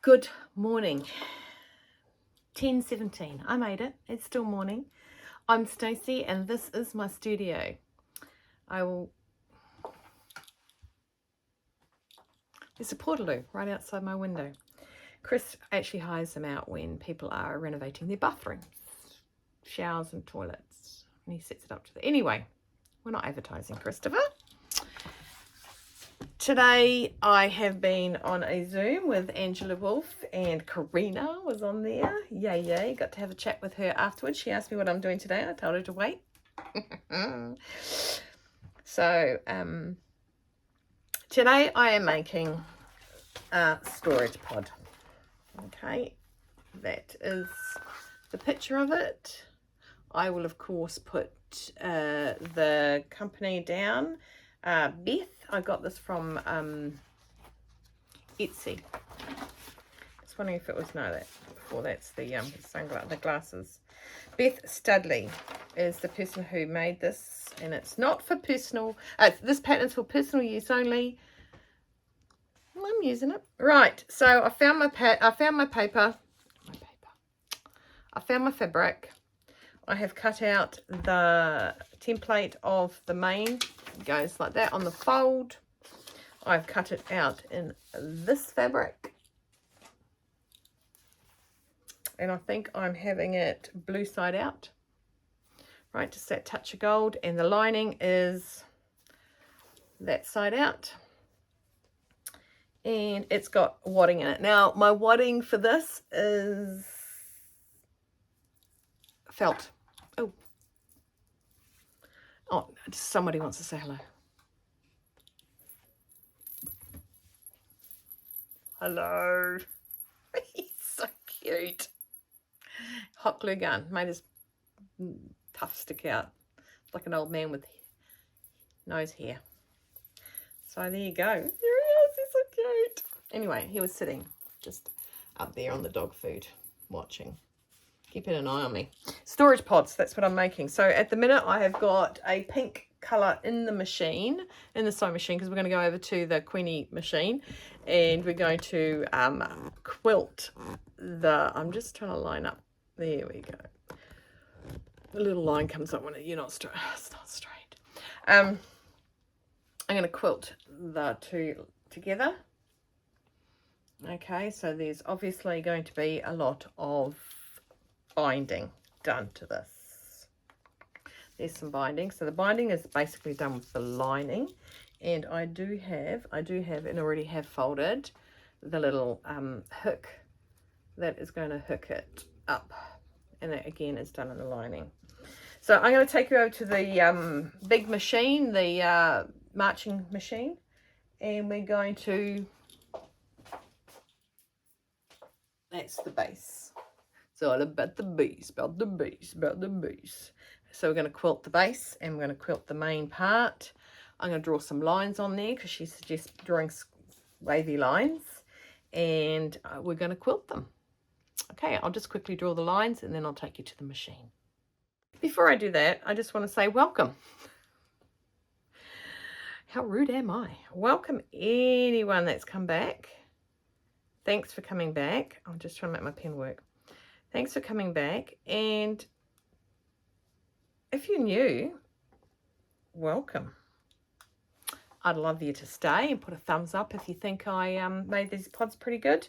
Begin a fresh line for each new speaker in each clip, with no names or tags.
Good morning. 10:17. I made it. It's still morning. I'm Stacey and this is my studio. There's a portaloo right outside my window. Chris actually hires them out when people are renovating their bathrooms, showers and toilets. And he sets it up to the... Anyway, we're not advertising, Christopher. Today I have been on a Zoom with Angela Wolf and Karina was on there. Yay. Got to have a chat with her afterwards. She asked me what I'm doing today. I told her to wait. So today I am making a storage pod. Okay, that is the picture of it. I will of course put the company down. Beth, I got this from Etsy. Just wondering if it was, no, that before that's the glasses. Beth Studley is the person who made this, and it's not for personal. This pattern is for personal use only. I'm using it right. So I found my paper. I found my fabric. I have cut out the template of the main. It goes like that on the fold. I've cut it out in this fabric. And I think I'm having it blue side out. Right, just that touch of gold. And the lining is that side out. And it's got wadding in it. Now, my wadding for this is felt. Oh, somebody wants to say hello. Hello. He's so cute. Hot glue gun. Made his tuft stick out. Like an old man with nose hair. So there you go. There he is. He's so cute. Anyway, he was sitting just up there on the dog food watching. Keeping an eye on me. Storage pods, that's what I'm making. So at the minute I have got a pink colour in the machine, in the sewing machine, because we're going to go over to the Queenie Machine and we're going to quilt the... I'm just trying to line up. There we go. The little line comes up when you're not straight. It's not straight. I'm going to quilt the two together. Okay, so there's obviously going to be a lot of binding done to this. There's some binding. So the binding is basically done with the lining, and I do have and already have folded the little hook that is going to hook it up, and that again is done in the lining. So I'm going to take you over to the big machine, the marching machine, and we're going to... That's the base. It's all about the base, about the base, about the base. So we're going to quilt the base and we're going to quilt the main part. I'm going to draw some lines on there because she suggests drawing wavy lines, and we're going to quilt them. Okay, I'll just quickly draw the lines and then I'll take you to the machine. Before I do that, I just want to say welcome. How rude am I? Welcome anyone that's come back. Thanks for coming back. I'm just trying to make my pen work. Thanks for coming back, and if you're new, welcome. I'd love you to stay and put a thumbs up if you think I made these pods pretty good,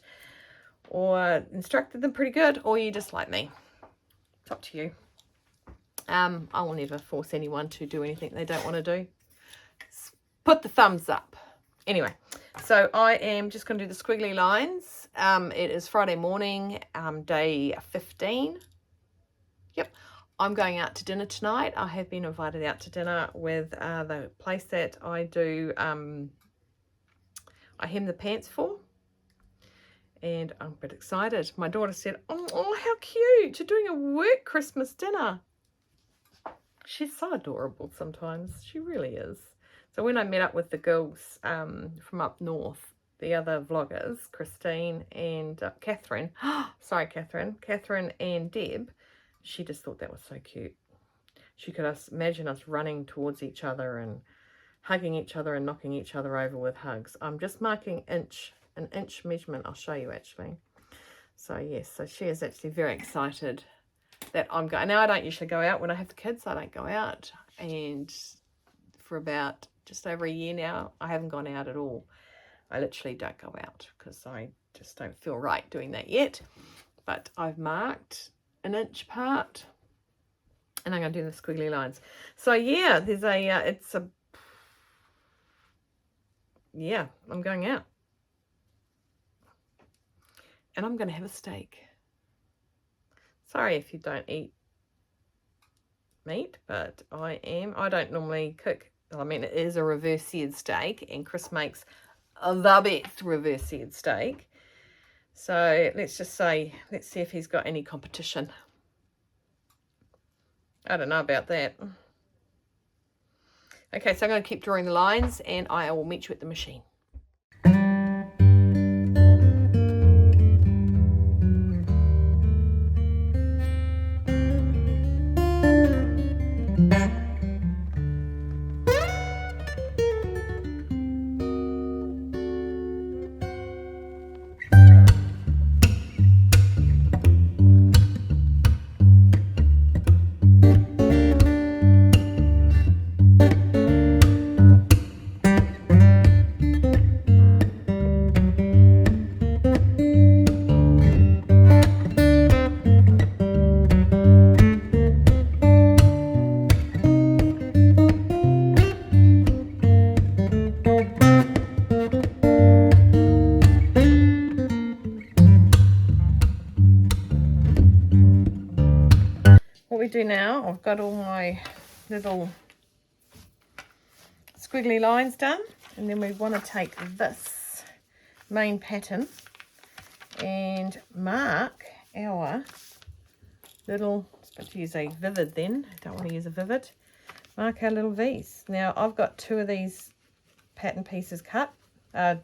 or instructed them pretty good, or you just like me. It's up to you. I will never force anyone to do anything they don't want to do. Put the thumbs up. Anyway, so I am just going to do the squiggly lines. It is Friday morning, day 15. Yep, I'm going out to dinner tonight. I have been invited out to dinner with the place that I do, I hem the pants for. And I'm a bit excited. My daughter said, oh, how cute. You're doing a work Christmas dinner. She's so adorable sometimes. She really is. So when I met up with the girls from up north, the other vloggers, Christine and Catherine, sorry Catherine and Deb, she just thought that was so cute. She could imagine us running towards each other and hugging each other and knocking each other over with hugs. I'm just marking inch an inch measurement. I'll show you actually. So yes, so she is actually very excited that I'm going. Now I don't usually go out when I have the kids. I don't go out, and for about just over a year now, I haven't gone out at all. I literally don't go out because I just don't feel right doing that yet. But I've marked an inch apart, and I'm going to do the squiggly lines. So yeah, there's a, yeah, I'm going out. And I'm going to have a steak. Sorry if you don't eat meat, but I don't normally cook. I mean, it is a reverse seared steak, and Chris makes the best reverse seared steak. So let's see if he's got any competition. I don't know about that. Okay, so I'm going to keep drawing the lines, and I will meet you at the machine. What we do now, I've got all my little squiggly lines done, and then we want to take this main pattern and mark our little, let's use a vivid then, I don't want to use a vivid, mark our little V's. Now I've got 2 of these pattern pieces cut. I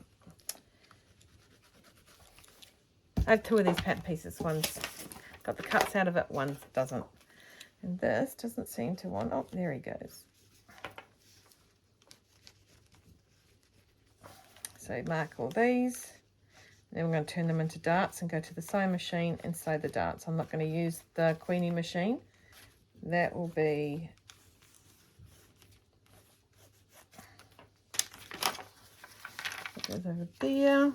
have 2 of these pattern pieces, one's got the cuts out of it, one doesn't. And this doesn't seem to want, oh, there he goes. So mark all these. Then we're going to turn them into darts and go to the sewing machine and sew the darts. I'm not going to use the Queenie machine. That will be it goes over there.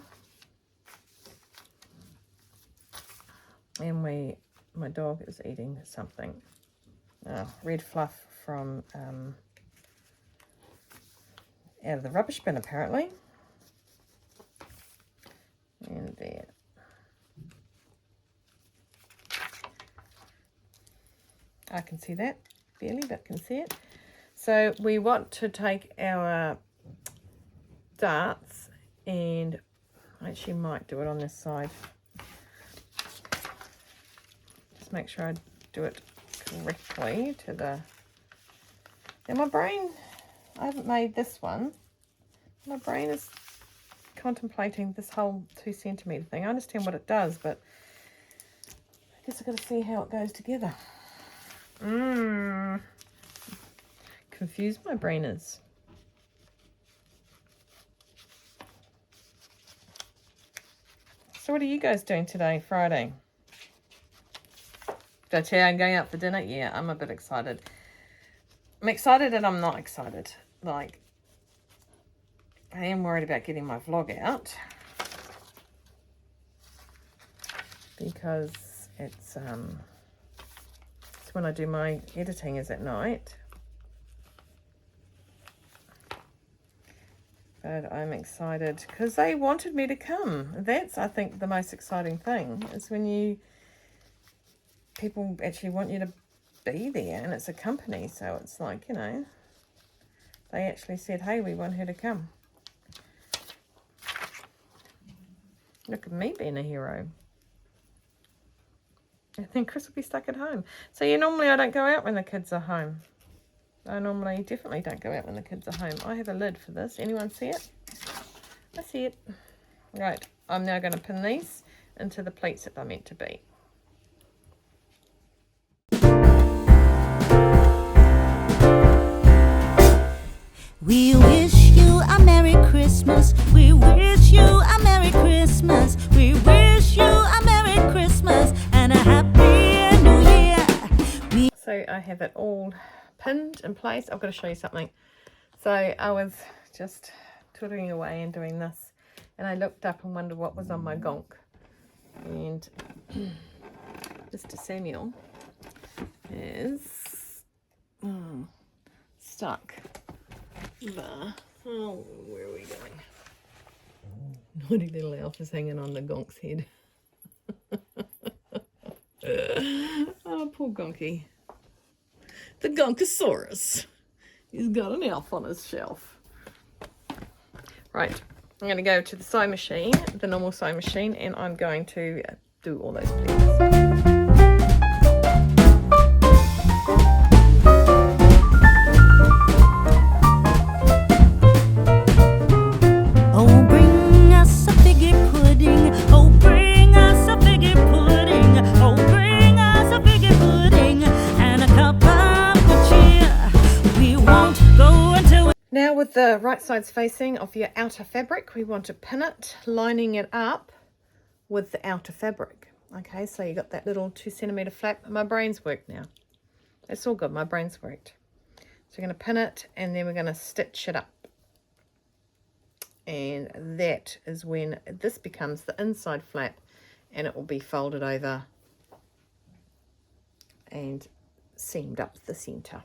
And my dog is eating something. Red fluff from out of the rubbish bin apparently. And there. I can see that barely, but can see it. So we want to take our darts, and I actually might do it on this side. Just make sure I do it correctly to the, and my brain, I haven't made this one, my brain is contemplating this whole 2 centimetre thing. I understand what it does, but I guess I've got to see how it goes together. Confused my brain is. So what are you guys doing today, Friday? Did I tell you I'm going out for dinner? Yeah, I'm a bit excited. I'm excited and I'm not excited. Like, I am worried about getting my vlog out. Because it's when I do my editing is at night. But I'm excited because they wanted me to come. That's, I think, the most exciting thing is when people actually want you to be there, and it's a company, so it's like, you know, they actually said, hey, we want her to come. Look at me being a hero. I think Chris will be stuck at home. So yeah, normally I don't go out when the kids are home. I normally definitely don't go out when the kids are home. I have a lid for this. Anyone see it? I see it. Right, I'm now going to pin these into the pleats that they're meant to be.
We wish you a Merry Christmas. Christmas. We wish you a Merry Christmas. We wish you a Merry Christmas and a Happy New Year.
So I have it all pinned in place. I've got to show you something. So I was just twiddling away and doing this, and I looked up and wondered what was on my gonk. And Mr. Samuel is stuck the, oh, where are we going? Naughty little elf is hanging on the gonk's head. Oh, poor gonky. The gonkosaurus. He's got an elf on his shelf. Right, I'm going to go to the sewing machine, the normal sewing machine, and I'm going to do all those pleats. Now with the right sides facing of your outer fabric, we want to pin it, lining it up with the outer fabric. Okay, so you got that little 2 centimeter flap. My brain's worked now. It's all good, my brain's worked. So we're going to pin it and then we're going to stitch it up. And that is when this becomes the inside flap and it will be folded over and seamed up the center.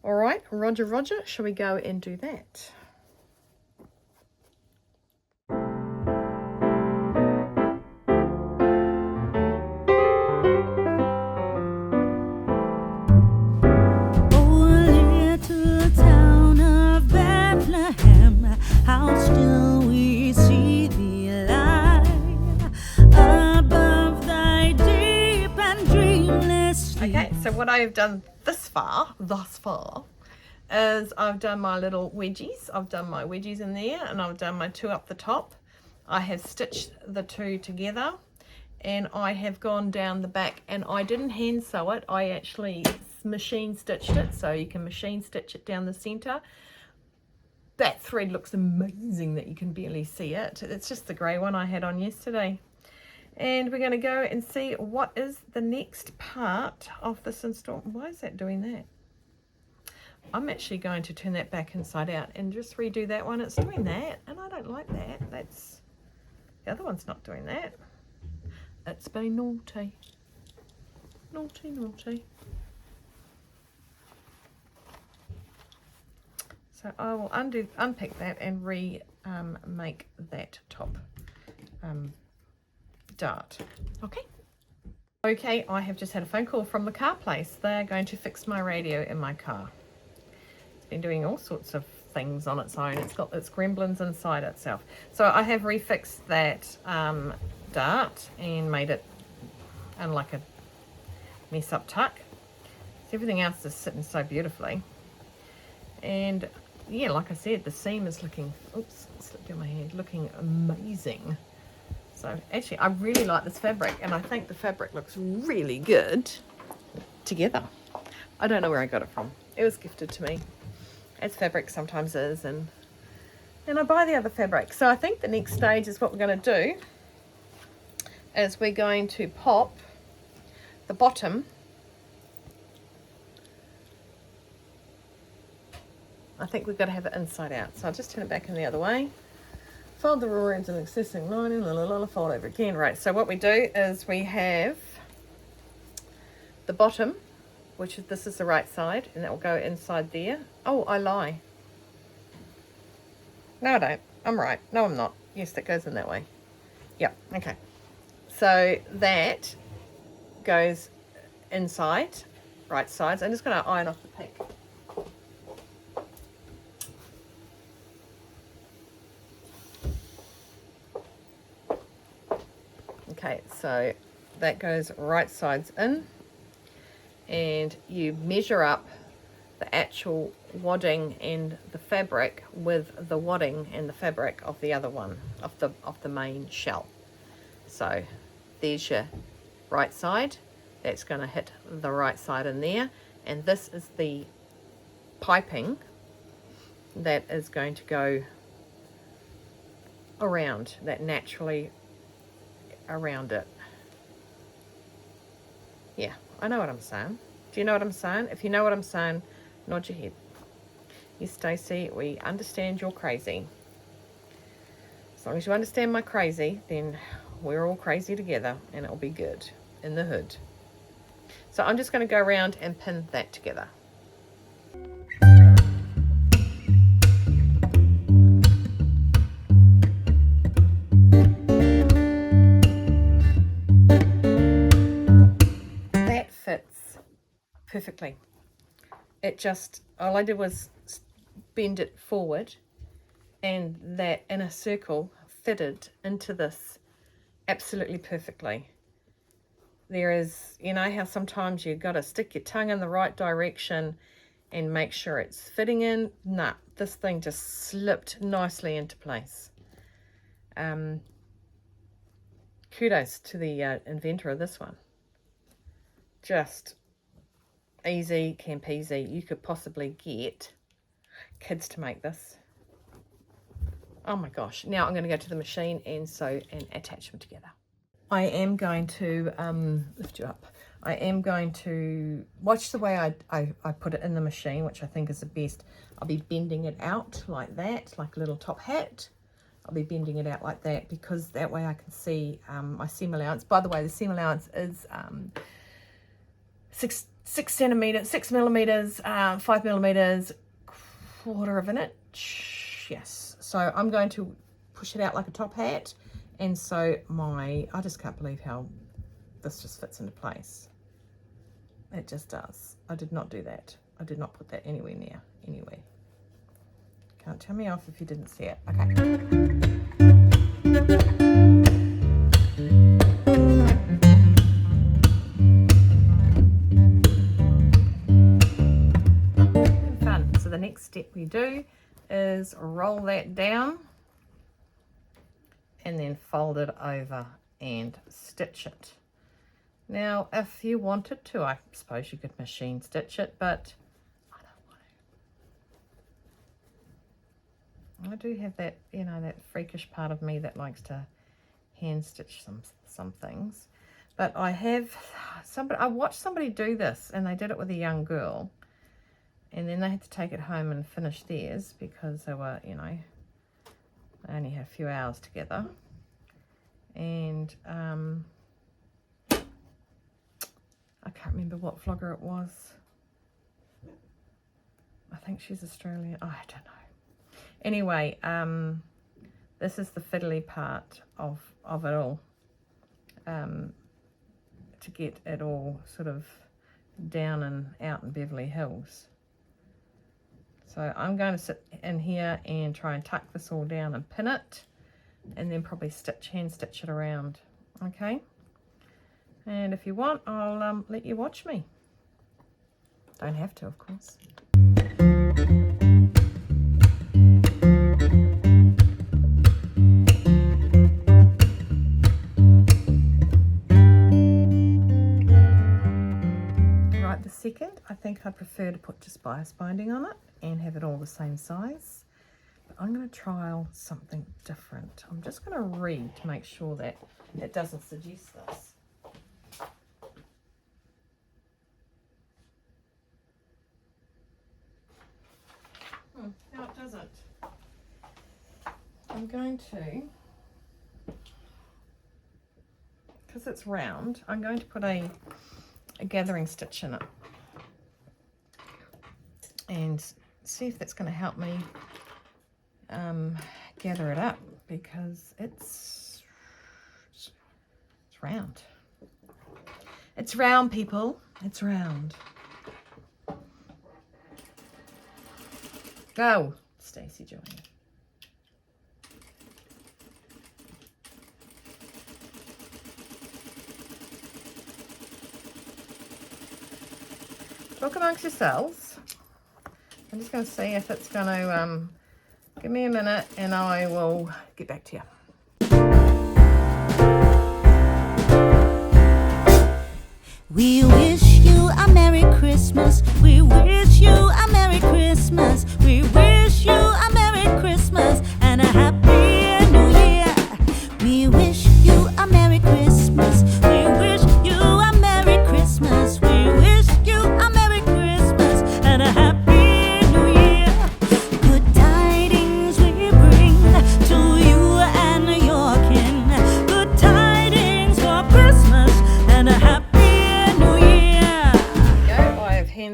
All right, Roger, Roger, shall we go and do that?
Oh, little town of Bethlehem, how still we see thee lie above thy deep and dreamless sleep.
Okay, so what I have done thus far, is I've done my little wedgies. I've done my wedgies in there and I've done my 2 up the top. I have stitched the 2 together and I have gone down the back, and I didn't hand sew it. I actually machine stitched it, so you can machine stitch it down the center. That thread looks amazing that you can barely see it. It's just the grey one I had on yesterday. And we're going to go and see what is the next part of this installment. Why is that doing that? I'm actually going to turn that back inside out and just redo that one. It's doing that, and I don't like that. That's, the other one's not doing that. It's been naughty. Naughty, naughty. So I will unpick that and make that top dart. Okay, I have just had a phone call from the car place. They're going to fix my radio in my car. It's been doing all sorts of things on its own. It's got its gremlins inside itself. So I have refixed that dart and made it in like a mess up tuck. So everything else is sitting so beautifully. And yeah, like I said, the seam is looking, oops, it slipped down my hand, looking amazing. So actually, I really like this fabric, and I think the fabric looks really good together. I don't know where I got it from. It was gifted to me, as fabric sometimes is, and I buy the other fabric. So I think the next stage is what we're going to do is we're going to pop the bottom. I think we've got to have it inside out. So I'll just turn it back in the other way. Fold the raw ends and accessing lining, fold over again. Right, so what we do is we have the bottom, which is, this is the right side, and that will go inside there. Oh, I lie. No, I don't. I'm right. No, I'm not. Yes, that goes in that way. Yep, okay. So that goes inside, right sides. I'm just going to iron off the pink. Okay, so that goes right sides in, and you measure up the actual wadding and the fabric with the wadding and the fabric of the other one, of the main shell. So there's your right side. That's going to hit the right side in there, and this is the piping that is going to go around, that naturally around it. Yeah, I know what I'm saying. Do you know what I'm saying? If you know what I'm saying, nod your head. Yes, Stacey, we understand you're crazy. As long as you understand my crazy, then we're all crazy together and it'll be good in the hood. So I'm just going to go around and pin that together. That fits perfectly. It just, all I did was bend it forward, and that inner circle fitted into this absolutely perfectly. There is, you know how sometimes you've got to stick your tongue in the right direction and make sure it's fitting in? Nah, this thing just slipped nicely into place. Kudos to the inventor of this one. Just easy, campeasy. You could possibly get kids to make this. Oh my gosh. Now I'm going to go to the machine and sew and attach them together. I am going to lift you up. I am going to watch the way I put it in the machine, which I think is the best. I'll be bending it out like that, like a little top hat. I'll be bending it out like that because that way I can see my seam allowance. By the way, the seam allowance is 6 millimeters, 5 millimeters, quarter of an inch. Yes. So I'm going to push it out like a top hat. And so I just can't believe how this just fits into place. It just does. I did not do that. I did not put that anywhere near, anywhere. Can't tell me off if you didn't see it. Okay. Fun. So the next step we do is roll that down and then fold it over and stitch it. Now, if you wanted to, I suppose you could machine stitch it, but I don't want to. I do have that, you know, that freakish part of me that likes to hand stitch some things. But I watched somebody do this, and they did it with a young girl, and then they had to take it home and finish theirs because they were, you know, I only had a few hours together, and I can't remember what vlogger it was. I think she's Australian. Oh, I don't know. Anyway, this is the fiddly part of it all, to get it all sort of down and out in Beverly Hills. So I'm going to sit in here and try and tuck this all down and pin it, and then probably hand stitch it around. Okay. And if you want, I'll let you watch me. Don't have to, of course. Right, the second, I think I prefer to put just bias binding on it and have it all the same size. But I'm going to trial something different. I'm just going to read to make sure that it doesn't suggest this. No, it doesn't. I'm going to, because it's round, I'm going to put a gathering stitch in it and see if that's going to help me gather it up, because it's round. It's round, people. It's round. Go, Stacey Joanne. Talk amongst yourselves. I'm just going to see if it's going to give me a minute, and I will get back to you.
We wish you a Merry Christmas. We wish you a Merry Christmas. We wish you a Merry Christmas and a Happy New Year.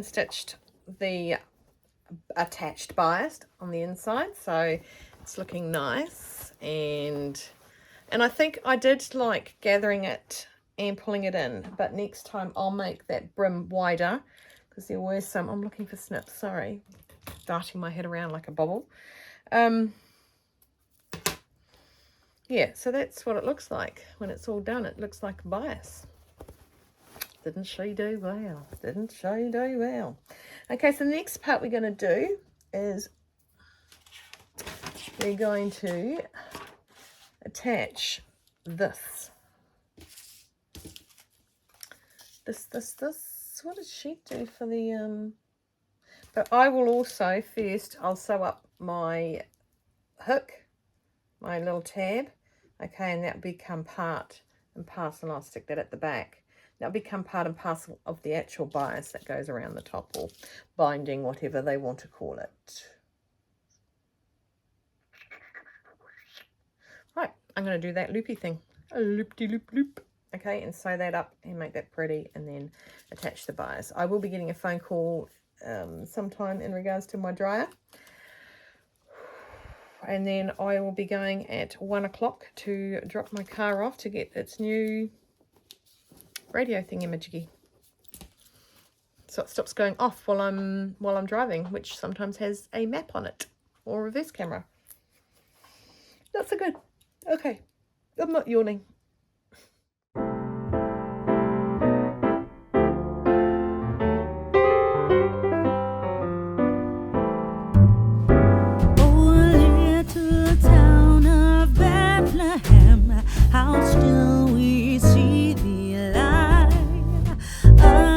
stitched the attached bias on the inside, so it's looking nice. And I think I did like gathering it and pulling it in, but next time I'll make that brim wider, because there were some, I'm looking for snips, sorry, darting my head around like a bobble. Yeah, so that's what it looks like when it's all done. It looks like a bias. Didn't she do well? Didn't she do well? Okay, so the next part we're going to do is we're going to attach this. This. What did she do for the But I will also first, I'll sew up my hook, my little tab. Okay, and that'll become part and parcel, and I'll stick that at the back. That'll become part and parcel of the actual bias that goes around the top, or binding, whatever they want to call it. Right, I'm going to do that loopy thing. A loop-de-loop-loop. Okay, and sew that up and make that pretty, and then attach the bias. I will be getting a phone call sometime in regards to my dryer. And then I will be going at 1 o'clock to drop my car off to get its new radio thingamajiggy, so it stops going off while I'm driving, which sometimes has a map on it or reverse camera. Not so good. Okay, I'm not yawning.
How still we see thee lie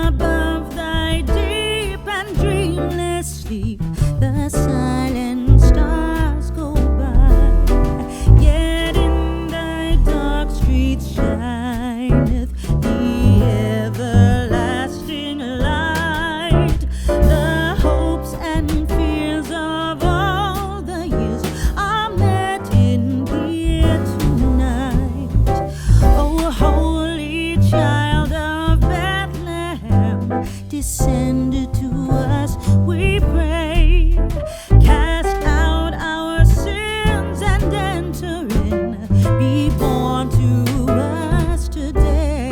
above thy deep and dreamless sleep. The silent stars go by, yet in thy dark streets shineth the everlasting light. The hopes and fears of all the years are met in thee tonight. O holy child of Bethlehem, descend to us, we pray. Cast out our sins and enter in. Be born to us today.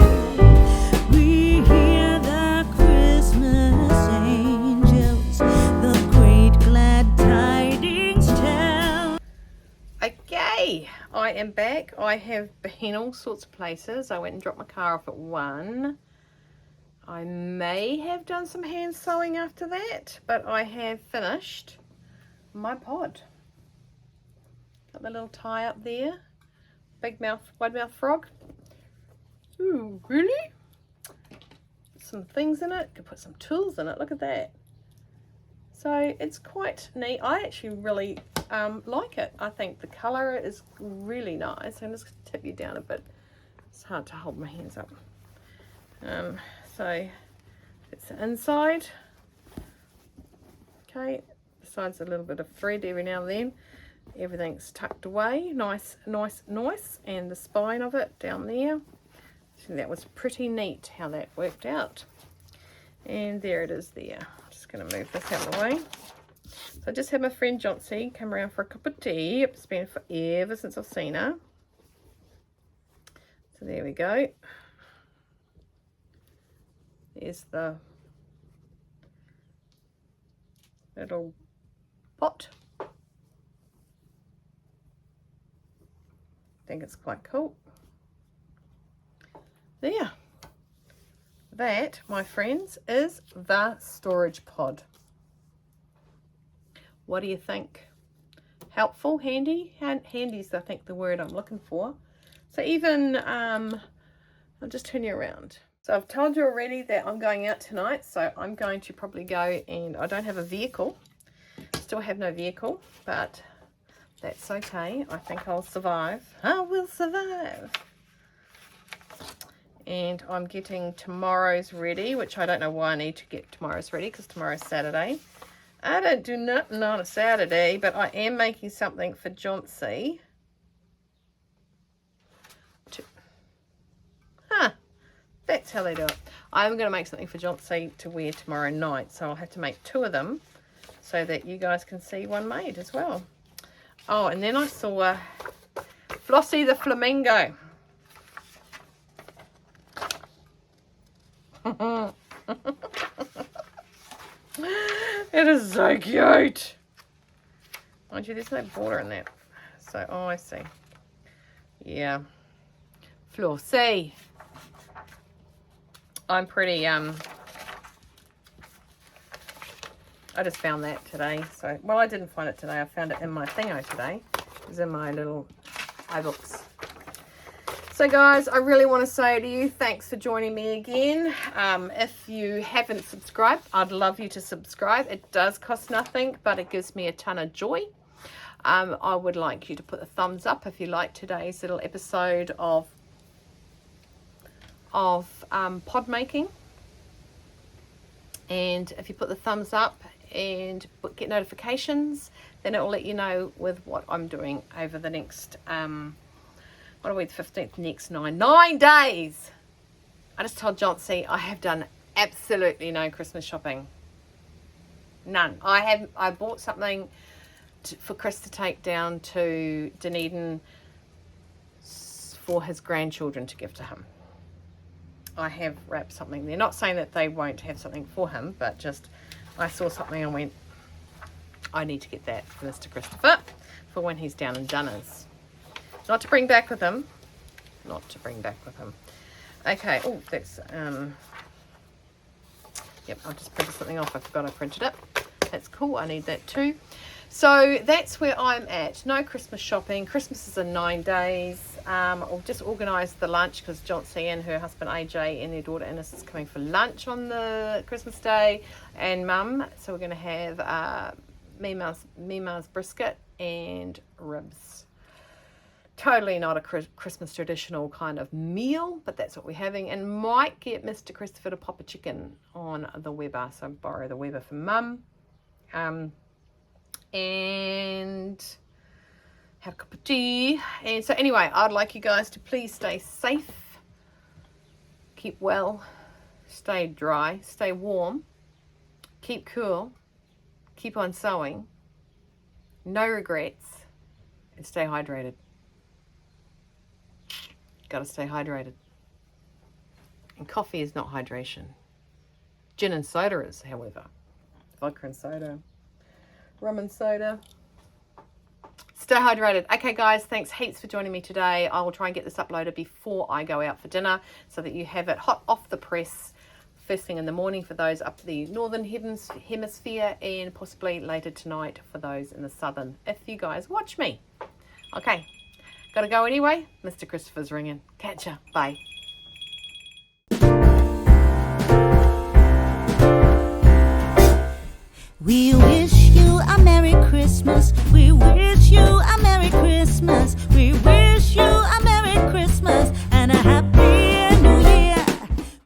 We hear the Christmas angels, the great glad tidings tell.
Okay, I am back. I have been all sorts of places. I went and dropped my car off at 1. I may have done some hand sewing after that, but I have finished my pod. Got the little tie up there. Big mouth, wide mouth frog. Ooh, really? Some things in it. Could put some tools in it. Look at that. So it's quite neat. I actually really like it. I think the colour is really nice. I'm just going to tip you down a bit. It's hard to hold my hands up. So it's the inside. Okay, besides a little bit of thread every now and then. Everything's tucked away. Nice. And the spine of it down there. So that was pretty neat how that worked out. And there it is there. I'm just going to move this out of the way. So I just had my friend Johnsy come around for a cup of tea. It's been forever since I've seen her. So there we go. There's the little pot. I think it's quite cool. There. That, my friends, is the storage pod. What do you think? Helpful, handy? Handy's, I think, the word I'm looking for. So even, I'll just turn you around. So I've told you already that I'm going out tonight, so I'm going to probably go, and I don't have a vehicle. Still have no vehicle, but that's okay. I think I'll survive. I will survive. And I'm getting tomorrow's ready, which I don't know why I need to get tomorrow's ready, because tomorrow's Saturday. I don't do nothing on a Saturday, but I am making something for Johnsy. That's how they do it. I'm going to make something for Johnsy to wear tomorrow night. So I'll have to make 2 of them so that you guys can see one made as well. Oh, and then I saw Flossie the Flamingo. It is so cute. Mind you, there's no border in that. So, oh, I see. Yeah. Flossie. I'm pretty, I just found that today. So, well, I didn't find it today. I found it in my thingo today. It was in my little iBooks. So, guys, I really want to say to you, thanks for joining me again. If you haven't subscribed, I'd love you to subscribe. It does cost nothing, but it gives me a ton of joy. I would like you to put a thumbs up if you like today's little episode of pod making, and if you put the thumbs up and get notifications, then it will let you know with what I'm doing over the next what are we, the 15th, next 9 days. I just told Johnsy I have done absolutely no Christmas shopping, none. I bought something for Chris to take down to Dunedin for his grandchildren to give to him. I have wrapped something there. Not saying that they won't have something for him, but just I saw something and went, I need to get that for Mr. Christopher for when he's down in Dunners. Not to bring back with him. Not to bring back with him. Okay. Oh, that's, yep, I just printed something off. I forgot I printed it. That's cool. I need that too. So that's where I'm at. No Christmas shopping. Christmas is in 9 days. I'll just organise the lunch because Johnsy and her husband AJ and their daughter Innes is coming for lunch on the Christmas day, and Mum. So we're going to have Mima's brisket and ribs. Totally not a Christmas traditional kind of meal, but that's what we're having. And might get Mr. Christopher to pop a chicken on the Weber. So borrow the Weber from Mum. And have a cup of tea. And so anyway, I'd like you guys to please stay safe, keep well, stay dry, stay warm, keep cool, keep on sewing, no regrets, and stay hydrated. Gotta stay hydrated. And coffee is not hydration. Gin and soda is, however. Vodka and soda. Rum and soda. Stay hydrated. Okay, guys, thanks heaps for joining me today. I will try and get this uploaded before I go out for dinner so that you have it hot off the press first thing in the morning for those up the northern hemisphere, and possibly later tonight for those in the southern, if you guys watch me. Okay, gotta go anyway. Mr. Christopher's ringing. Catch ya. Bye.